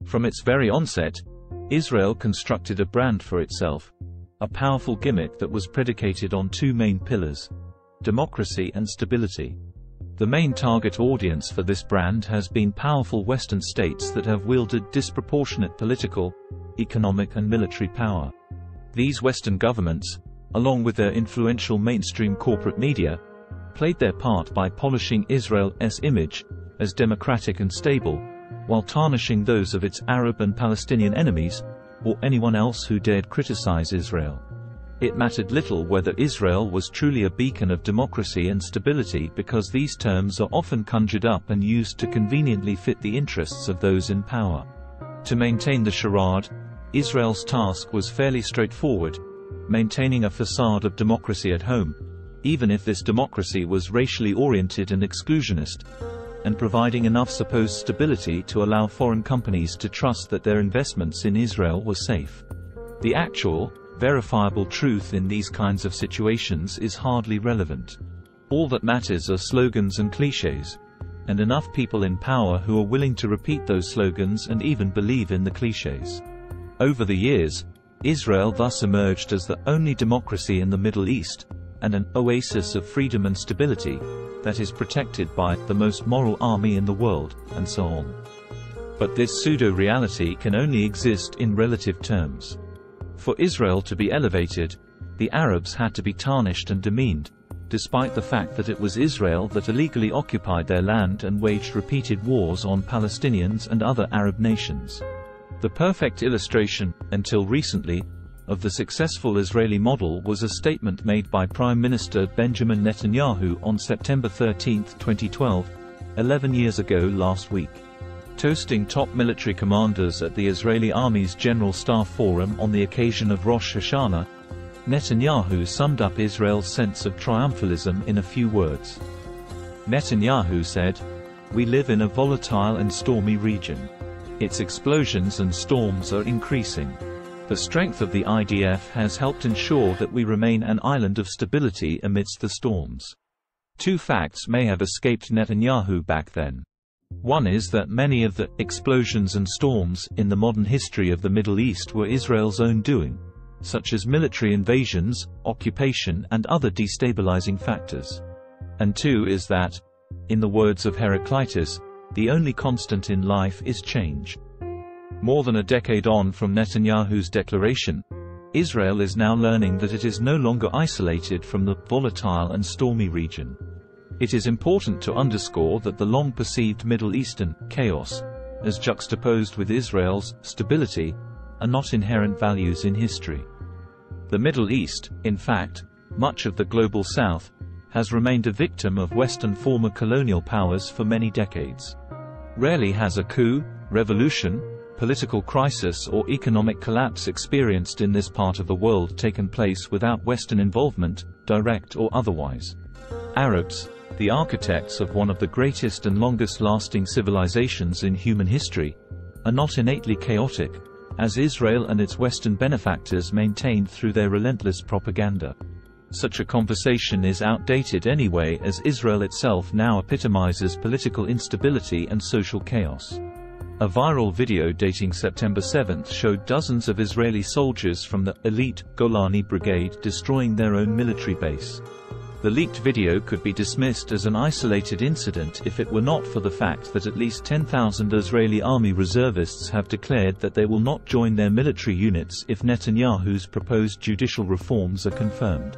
From its very onset, Israel constructed a brand for itself, a powerful gimmick that was predicated on two main pillars: democracy and stability. The main target audience for this brand has been powerful Western states that have wielded disproportionate political, economic and military power. These Western governments, along with their influential mainstream corporate media, played their part by polishing Israel's image as democratic and stable, while tarnishing those of its Arab and Palestinian enemies, or anyone else who dared criticize Israel. It mattered little whether Israel was truly a beacon of democracy and stability, because these terms are often conjured up and used to conveniently fit the interests of those in power. To maintain the charade, Israel's task was fairly straightforward: maintaining a facade of democracy at home, even if this democracy was racially oriented and exclusionist, and providing enough supposed stability to allow foreign companies to trust that their investments in Israel were safe. The actual, verifiable truth in these kinds of situations is hardly relevant. All that matters are slogans and clichés, and enough people in power who are willing to repeat those slogans and even believe in the clichés. Over the years, Israel thus emerged as the only democracy in the Middle East, and an oasis of freedom and stability, that is protected by the most moral army in the world, and so on. But this pseudo-reality can only exist in relative terms. For Israel to be elevated, the Arabs had to be tarnished and demeaned, despite the fact that it was Israel that illegally occupied their land and waged repeated wars on Palestinians and other Arab nations. The perfect illustration, until recently, of the successful Israeli model was a statement made by Prime Minister Benjamin Netanyahu on September 13, 2012, 11 years ago last week. Toasting top military commanders at the Israeli Army's General Staff Forum on the occasion of Rosh Hashanah, Netanyahu summed up Israel's sense of triumphalism in a few words. Netanyahu said, "We live in a volatile and stormy region. Its explosions and storms are increasing. The strength of the IDF has helped ensure that we remain an island of stability amidst the storms." Two facts may have escaped Netanyahu back then. One is that many of the explosions and storms in the modern history of the Middle East were Israel's own doing, such as military invasions, occupation and other destabilizing factors. And two is that, in the words of Heraclitus, the only constant in life is change. More than a decade on from Netanyahu's declaration, Israel is now learning that it is no longer isolated from the volatile and stormy region. It is important to underscore that the long-perceived Middle Eastern chaos, as juxtaposed with Israel's stability, are not inherent values in history. The Middle East, in fact, much of the global South, has remained a victim of Western former colonial powers for many decades. Rarely has a coup, revolution, political crisis or economic collapse experienced in this part of the world taken place without Western involvement, direct or otherwise. Arabs, the architects of one of the greatest and longest-lasting civilizations in human history, are not innately chaotic, as Israel and its Western benefactors maintained through their relentless propaganda. Such a conversation is outdated anyway, as Israel itself now epitomizes political instability and social chaos. A viral video dating September 7 showed dozens of Israeli soldiers from the elite Golani Brigade destroying their own military base. The leaked video could be dismissed as an isolated incident if it were not for the fact that at least 10,000 Israeli army reservists have declared that they will not join their military units if Netanyahu's proposed judicial reforms are confirmed.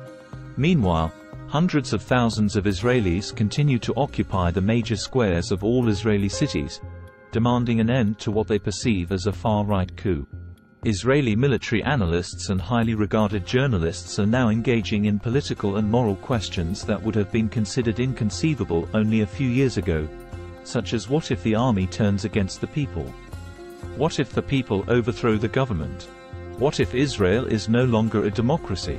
Meanwhile, hundreds of thousands of Israelis continue to occupy the major squares of all Israeli cities, demanding an end to what they perceive as a far-right coup. Israeli military analysts and highly regarded journalists are now engaging in political and moral questions that would have been considered inconceivable only a few years ago, such as what if the army turns against the people? What if the people overthrow the government? What if Israel is no longer a democracy?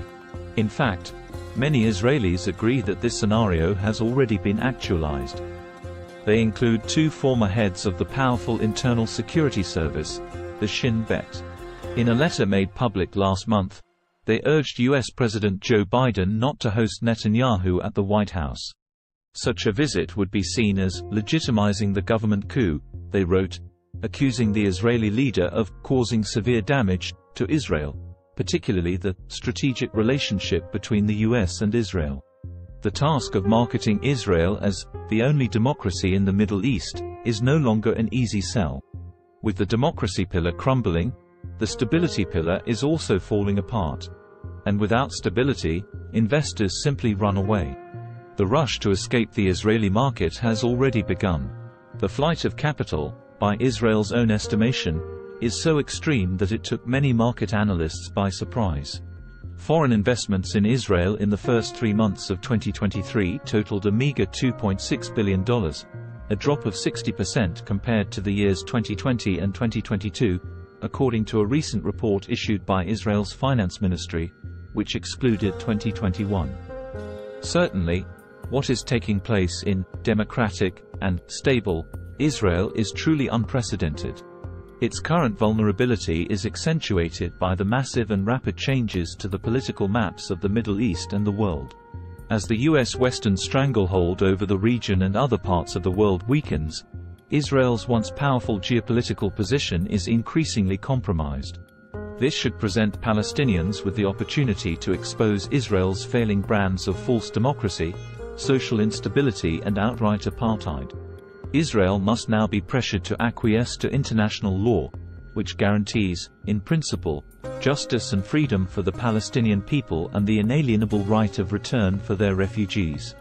In fact, many Israelis agree that this scenario has already been actualized. They include two former heads of the powerful Internal Security Service, the Shin Bet. In a letter made public last month, they urged US President Joe Biden not to host Netanyahu at the White House. Such a visit would be seen as legitimizing the government coup, they wrote, accusing the Israeli leader of causing severe damage to Israel, particularly the strategic relationship between the US and Israel. The task of marketing Israel as the only democracy in the Middle East is no longer an easy sell. With the democracy pillar crumbling, the stability pillar is also falling apart. And without stability, investors simply run away. The rush to escape the Israeli market has already begun. The flight of capital, by Israel's own estimation, is so extreme that it took many market analysts by surprise. Foreign investments in Israel in the first 3 months of 2023 totaled a meager $2.6 billion, a drop of 60% compared to the years 2020 and 2022, according to a recent report issued by Israel's finance ministry, which excluded 2021. Certainly, what is taking place in democratic and stable Israel is truly unprecedented. Its current vulnerability is accentuated by the massive and rapid changes to the political maps of the Middle East and the world. As the US Western stranglehold over the region and other parts of the world weakens, Israel's once powerful geopolitical position is increasingly compromised. This should present Palestinians with the opportunity to expose Israel's failing brands of false democracy, social instability and outright apartheid. Israel must now be pressured to acquiesce to international law, which guarantees, in principle, justice and freedom for the Palestinian people and the inalienable right of return for their refugees.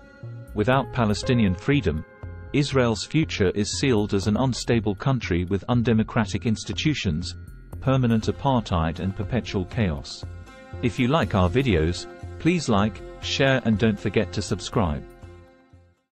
Without Palestinian freedom, Israel's future is sealed as an unstable country with undemocratic institutions, permanent apartheid and perpetual chaos. If you like our videos, please like, share and don't forget to subscribe.